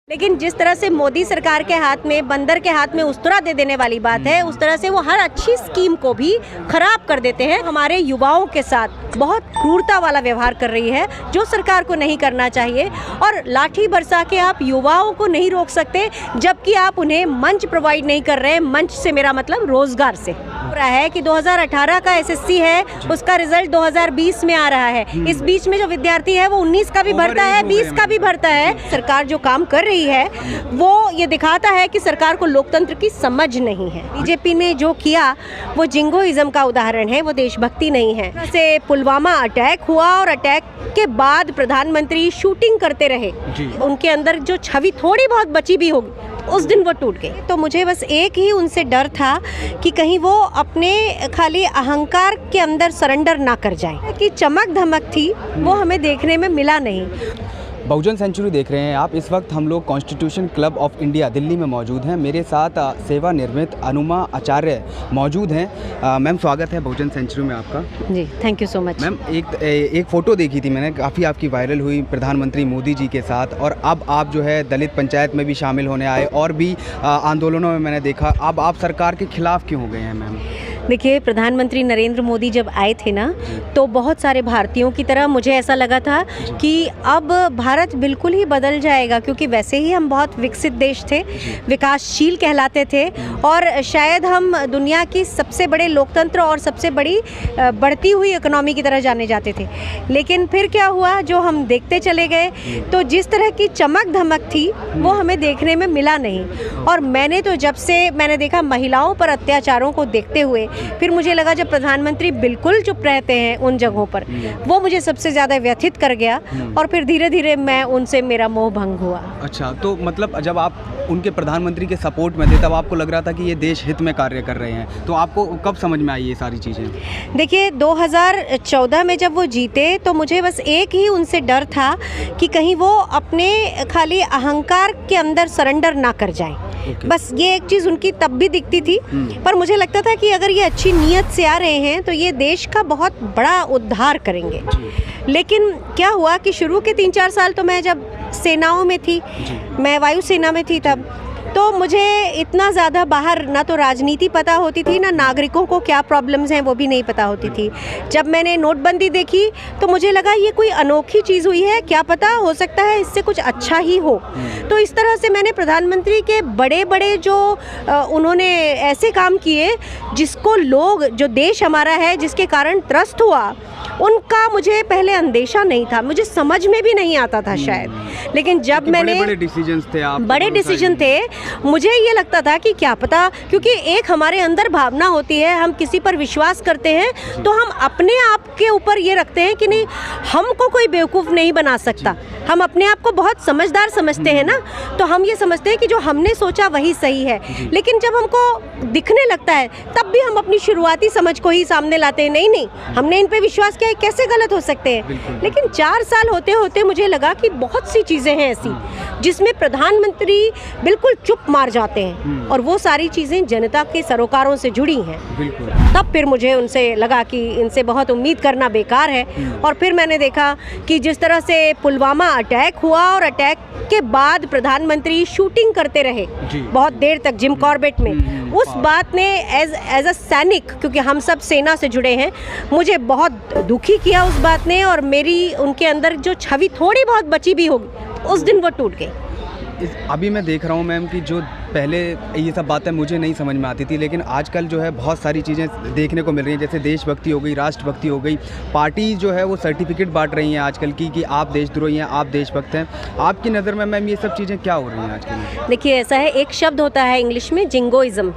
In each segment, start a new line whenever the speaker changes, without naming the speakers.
लेकिन जिस तरह से मोदी सरकार के हाथ में बंदर के हाथ में उस्तरा दे देने वाली बात है, उस तरह से वो हर अच्छी स्कीम को भी खराब कर देते हैं। हमारे युवाओं के साथ बहुत क्रूरता वाला व्यवहार कर रही है, जो सरकार को नहीं करना चाहिए। और लाठी बरसा के आप युवाओं को नहीं रोक सकते, जबकि आप उन्हें मंच प्रोवाइड नहीं कर रहे हैं। मंच से मेरा मतलब रोजगार से हो रहा है कि 2018 का एसएससी है, उसका रिजल्ट 2020 में आ रहा है। इस बीच में जो विद्यार्थी है वो 19 का भी भरता है, 20 का भी भरता है। सरकार जो काम कर रही है वो ये दिखाता है कि सरकार को लोकतंत्र की समझ नहीं है। बीजेपी ने जो किया वो जिंगोइज्म का उदाहरण है, वो देशभक्ति नहीं है। जैसे पुलवामा अटैक हुआ और अटैक के बाद प्रधानमंत्री शूटिंग करते रहे, उनके अंदर जो छवि थोड़ी बहुत बची भी होगी उस दिन वो टूट गई। तो मुझे बस एक ही उनसे डर था कि कहीं वो अपने खाली अहंकार के अंदर सरेंडर ना कर जाए। कि चमक धमक थी वो हमें देखने में मिला नहीं।
बहुजन सेंचुरी देख रहे हैं आप। इस वक्त हम लोग constitution club of India Delhi में मौजूद हैं। मेरे साथ सेवानिवृत्त अनुमा आचार्य मौजूद हैं। मैम स्वागत है बहुजन सेंचुरी में आपका।
जी thank you so much.
Ma'am एक फ़ोटो देखी थी मैंने, काफ़ी आपकी वायरल हुई प्रधानमंत्री मोदी जी के साथ, और अब आप जो है दलित पंचायत में भी शामिल होने आए और भी आंदोलनों में मैंने देखा। अब आप सरकार के खिलाफ़ क्यों हो गए हैं मैम?
देखिए, प्रधानमंत्री नरेंद्र मोदी जब आए थे ना, तो बहुत सारे भारतीयों की तरह मुझे ऐसा लगा था कि अब भारत बिल्कुल ही बदल जाएगा, क्योंकि वैसे ही हम बहुत विकसित देश थे, विकासशील कहलाते थे और शायद हम दुनिया की सबसे बड़े लोकतंत्र और सबसे बड़ी बढ़ती हुई इकोनॉमी की तरह जाने जाते थे। लेकिन फिर क्या हुआ, जो हम देखते चले गए, तो जिस तरह की चमक धमक थी वो हमें देखने में मिला नहीं। और मैंने तो जब से मैंने देखा महिलाओं पर अत्याचारों को देखते हुए, फिर मुझे लगा जब प्रधानमंत्री बिल्कुल चुप रहते हैं उन जगहों पर, वो मुझे सबसे ज़्यादा व्यथित कर गया और फिर धीरे धीरे मैं उनसे मेरा मोह भंग हुआ।
अच्छा, तो मतलब जब आप उनके प्रधानमंत्री के सपोर्ट में थे तब आपको लग रहा था कि ये देश हित में कार्य कर रहे हैं, तो आपको कब समझ में आई ये सारी चीज़ें?
देखिए, 2014 में जब वो जीते तो मुझे बस एक ही उनसे डर था कि कहीं वो अपने खाली अहंकार के अंदर सरेंडर ना कर जाएं। बस ये एक चीज़ उनकी तब भी दिखती थी। पर मुझे लगता था कि अगर ये अच्छी नीयत से आ रहे हैं तो ये देश का बहुत बड़ा उद्धार करेंगे। लेकिन क्या हुआ कि शुरू के 3-4 साल तो मैं जब सेनाओं में थी, मैं वायुसेना में थी, तब तो मुझे इतना ज़्यादा बाहर ना तो राजनीति पता होती थी, ना नागरिकों को क्या प्रॉब्लम्स हैं वो भी नहीं पता होती थी। जब मैंने नोटबंदी देखी तो मुझे लगा ये कोई अनोखी चीज़ हुई है, क्या पता हो सकता है इससे कुछ अच्छा ही हो। तो इस तरह से मैंने प्रधानमंत्री के बड़े बड़े जो उन्होंने ऐसे काम किए जिसको लोग, जो देश हमारा है जिसके कारण त्रस्त हुआ, उनका मुझे पहले अंदेशा नहीं था, मुझे समझ में भी नहीं आता था शायद। लेकिन जब मैंने
बड़े डिसीजंस थे, आप
बड़े डिसीजन थे, मुझे ये लगता था कि क्या पता, क्योंकि एक हमारे अंदर भावना होती है, हम किसी पर विश्वास करते हैं तो हम अपने आप के ऊपर ये रखते हैं कि नहीं, हमको कोई बेवकूफ़ नहीं बना सकता। हम अपने आप को बहुत समझदार समझते हैं ना, तो हम ये समझते हैं कि जो हमने सोचा वही सही है। लेकिन जब हमको दिखने लगता है तब भी हम अपनी शुरुआती समझ को ही सामने लाते हैं, नहीं हमने इन पे विश्वास किया, कैसे गलत हो सकते हैं। लेकिन 4 साल होते होते मुझे लगा कि बहुत सी चीज़ें हैं ऐसी जिसमें प्रधानमंत्री बिल्कुल चुप मार जाते हैं, और वो सारी चीज़ें जनता के सरोकारों से जुड़ी हैं। तब फिर मुझे उनसे लगा कि इनसे बहुत उम्मीद करना बेकार है। और फिर मैंने देखा कि जिस तरह से पुलवामा अटैक हुआ और अटैक के बाद प्रधानमंत्री शूटिंग करते रहे बहुत देर तक जिम कॉर्बेट में, उस बात ने एज अ सैनिक, क्योंकि हम सब सेना से जुड़े हैं, मुझे बहुत दुखी किया उस बात ने। और मेरी उनके अंदर जो छवि थोड़ी बहुत बची भी होगी उस दिन वो टूट गई।
अभी मैं देख रहा हूँ मैम कि जो पहले ये सब बातें मुझे नहीं समझ में आती थी, लेकिन आजकल जो है बहुत सारी चीज़ें देखने को मिल रही हैं, जैसे देशभक्ति हो गई, राष्ट्रभक्ति हो गई। पार्टी जो है वो सर्टिफिकेट बांट रही हैं आजकल की कि आप देशद्रोही हैं, आप देशभक्त हैं। आपकी नज़र में मैम ये सब चीज़ें क्या हो रही हैं आजकल?
देखिए, ऐसा है, एक शब्द होता है इंग्लिश में जिंगोइज्म,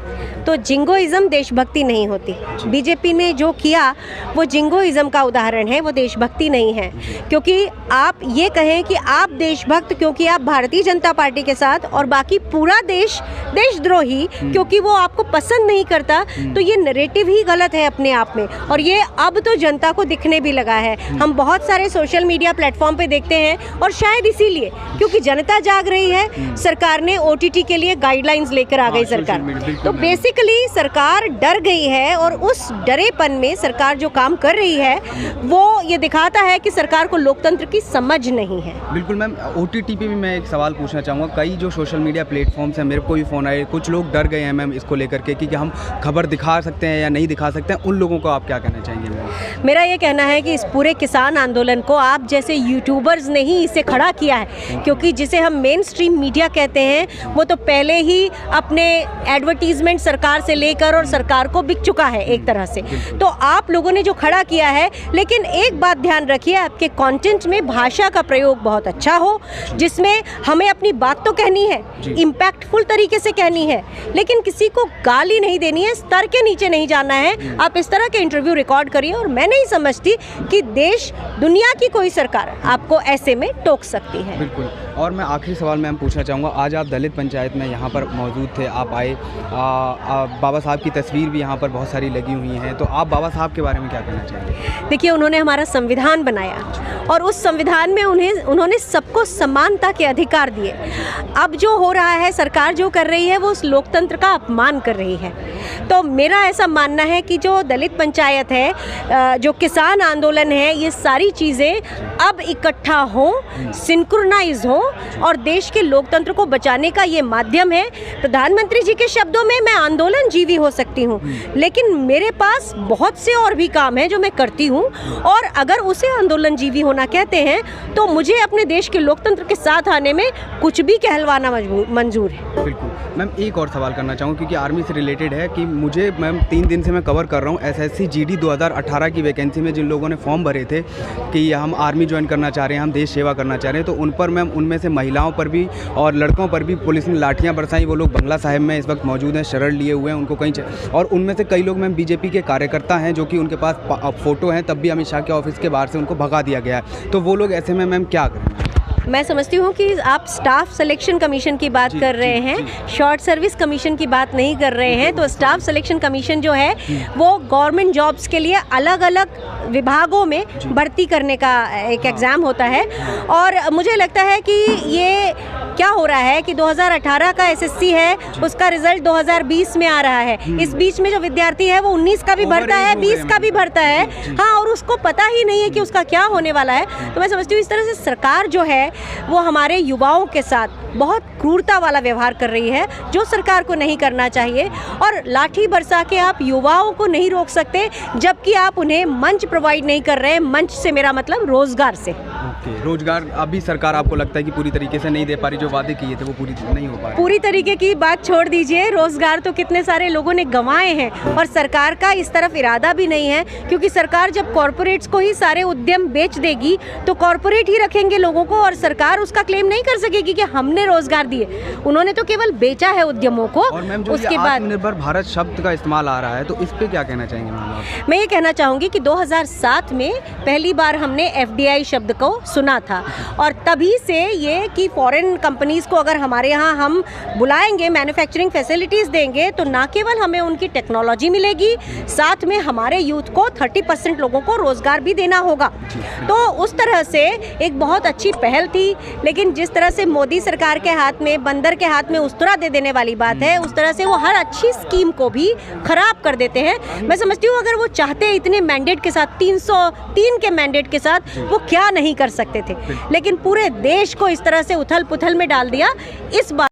तो जिंगोइज्म देशभक्ति नहीं होती। बीजेपी ने जो किया वो जिंगोइज्म का उदाहरण है, वो देशभक्ति नहीं है। क्योंकि आप ये कहें कि आप देशभक्त क्योंकि आप भारतीय जनता पार्टी के साथ और बाकी पूरा देश देशद्रोही, क्योंकि वो आपको पसंद नहीं करता, तो ये नैरेटिव ही गलत है अपने आप में। और ये अब तो जनता को दिखने भी लगा है। हम बहुत सारे सोशल मीडिया प्लेटफॉर्म पे देखते हैं, और शायद इसीलिए क्योंकि जनता जाग रही है, सरकार ने OTT के लिए गाइडलाइंस लेकर आ गई सरकार। तो बेसिकली सरकार डर गई है, और उस डरेपन में सरकार जो काम कर रही है वो ये दिखाता है कि सरकार को लोकतंत्र की समझ नहीं है।
बिल्कुल मैम, OTT पे भी मैं एक सवाल पूछना चाहूँगा। कई जो सोशल मीडिया प्लेटफॉर्म्स हैं, मेरे को भी फ़ोन आए, कुछ लोग डर गए हैं मैम इसको लेकर के कि हम खबर दिखा सकते हैं या नहीं दिखा सकते हैं। उन लोगों को आप क्या कहना चाहेंगे मैम?
मेरा ये कहना है कि इस पूरे किसान आंदोलन को आप जैसे यूट्यूबर्स ने ही इसे खड़ा किया है, क्योंकि जिसे हम मेन स्ट्रीम मीडिया कहते हैं वो तो पहले ही अपने एडवर्टीजमेंट सरकार से लेकर और सरकार को बिक चुका है एक तरह से। तो आप लोगों ने जो खड़ा किया है, लेकिन एक बात ध्यान रखिए, आपके कंटेंट में भाषा का प्रयोग बहुत अच्छा हो, जिसमें हमें अपनी बात तो कहनी है, इम्पैक्टफुल तरीके से कहनी है, लेकिन किसी को गाली नहीं देनी है, स्तर के नीचे नहीं जाना है। आप इस तरह के इंटरव्यू रिकॉर्ड करिए, और मैं नहीं समझती कि देश दुनिया की कोई सरकार आपको ऐसे में टोक सकती है।
बिल्कुल। और मैं आखिरी सवाल मैम पूछना चाहूँगा, आज आप दलित पंचायत में यहाँ पर मौजूद थे, आप आए, बाबा साहब की तस्वीर भी यहाँ पर बहुत सारी लगी हुई हैं, तो आप बाबा साहब के बारे में क्या कहना चाहेंगे?
देखिए, उन्होंने हमारा संविधान बनाया, और उस संविधान में उन्होंने सबको समानता के अधिकार दिए। अब जो हो रहा है, सरकार जो कर रही है, वो उस लोकतंत्र का अपमान कर रही है। तो मेरा ऐसा मानना है कि जो दलित पंचायत है, जो किसान आंदोलन है, ये सारी चीज़ें अब इकट्ठा हों, सिंक्रोनाइज हों, और देश के लोकतंत्र को बचाने का ये माध्यम है। प्रधानमंत्री जी के शब्दों में, मैं आंदोलन जीवी हो सकती हूँ, लेकिन मेरे पास बहुत से और भी काम है जो मैं करती हूँ, और अगर उसे आंदोलन जीवी होना कहते हैं तो मुझे अपने देश के लोकतंत्र के साथ आने में कुछ भी कहलवाना मंजूर है।
बिल्कुल मैम, एक और सवाल करना चाहूँ क्योंकि आर्मी से रिलेटेड है कि मुझे मैम 3 दिन से मैं कवर कर रहा हूँ SSC GD 2018 की वैकेंसी में जिन लोगों ने फॉर्म भरे थे कि हम आर्मी ज्वाइन करना चाह रहे हैं, हम देश सेवा करना चाह रहे हैं, तो उन पर मैम, उनमें से महिलाओं पर भी और लड़कों पर भी पुलिस ने लाठियाँ बरसाई। वो लोग बंगला साहिब में इस वक्त मौजूद हैं, शरण लिए हुए हैं, उनको कहीं और उनमें से कई लोग मैम BJP के कार्यकर्ता हैं, जो कि उनके पास फ़ोटो हैं, तब भी अमित शाह के ऑफिस के बाहर से उनको भगा दिया गया है। तो वो लोग ऐसे में मैम क्या करें?
मैं समझती हूँ कि आप स्टाफ सिलेक्शन कमीशन की बात कर रहे हैं, शॉर्ट सर्विस कमीशन की बात नहीं कर रहे हैं। तो स्टाफ सिलेक्शन कमीशन जो है वो गवर्नमेंट जॉब्स के लिए अलग अलग विभागों में भर्ती करने का एक एग्ज़ाम होता है, और मुझे लगता है कि ये क्या हो रहा है कि 2018 का SSC है, उसका रिजल्ट 2020 में आ रहा है। इस बीच में जो विद्यार्थी है वो 19 का भी भरता है, 20 का भी भरता है, हाँ, और उसको पता ही नहीं है कि उसका क्या होने वाला है। तो मैं समझती हूँ इस तरह से सरकार जो है वो हमारे युवाओं के साथ बहुत क्रूरता वाला व्यवहार कर रही है, जो सरकार को नहीं करना चाहिए। और लाठी बरसा के आप युवाओं को नहीं रोक सकते, जबकि आप उन्हें मंच प्रोवाइड नहीं कर रहे हैं। मंच से मेरा मतलब रोजगार से।
रोजगार अभी सरकार आपको लगता है कि पूरी तरीके से नहीं दे पा रही, जो वादे किए थे वो पूरी नहीं हो पा रहे?
पूरी तरीके की बात छोड़ दीजिए, रोजगार तो कितने सारे लोगों ने गंवाए हैं, और सरकार का इस तरफ इरादा भी नहीं है, क्योंकि सरकार जब कॉरपोरेट्स को ही सारे उद्यम बेच देगी तो कॉरपोरेट ही रखेंगे लोगों को, और सरकार उसका क्लेम नहीं कर सकेगी कि हमने रोजगार दिए। उन्होंने तो केवल बेचा है उद्यमों को।
और मैम, जो
उसके बाद
आत्मनिर्भर भारत शब्द का इस्तेमाल आ रहा है, तो इस पे क्या कहना चाहेंगे मैम आप?
मैं ये कहना चाहूँगी कि 2007 में पहली बार हमने FDI शब्द को सुना था, और तभी से ये कि फॉरेन कंपनीज़ को अगर हमारे यहाँ हम बुलाएंगे, मैन्युफैक्चरिंग फैसिलिटीज़ देंगे, तो ना केवल हमें उनकी टेक्नोलॉजी मिलेगी, साथ में हमारे यूथ को 30% लोगों को रोज़गार भी देना होगा। तो उस तरह से एक बहुत अच्छी पहल थी, लेकिन जिस तरह से मोदी सरकार के हाथ में, बंदर के हाथ में उस्तरा दे देने वाली बात है, उस तरह से वो हर अच्छी स्कीम को भी खराब कर देते हैं। मैं समझती हूँ अगर वो चाहते इतने मैंडेट के साथ, 303 के मैंडेट के साथ, वो क्या नहीं कर सकते थे, लेकिन पूरे देश को इस तरह से उथल पुथल में डाल दिया। इस बात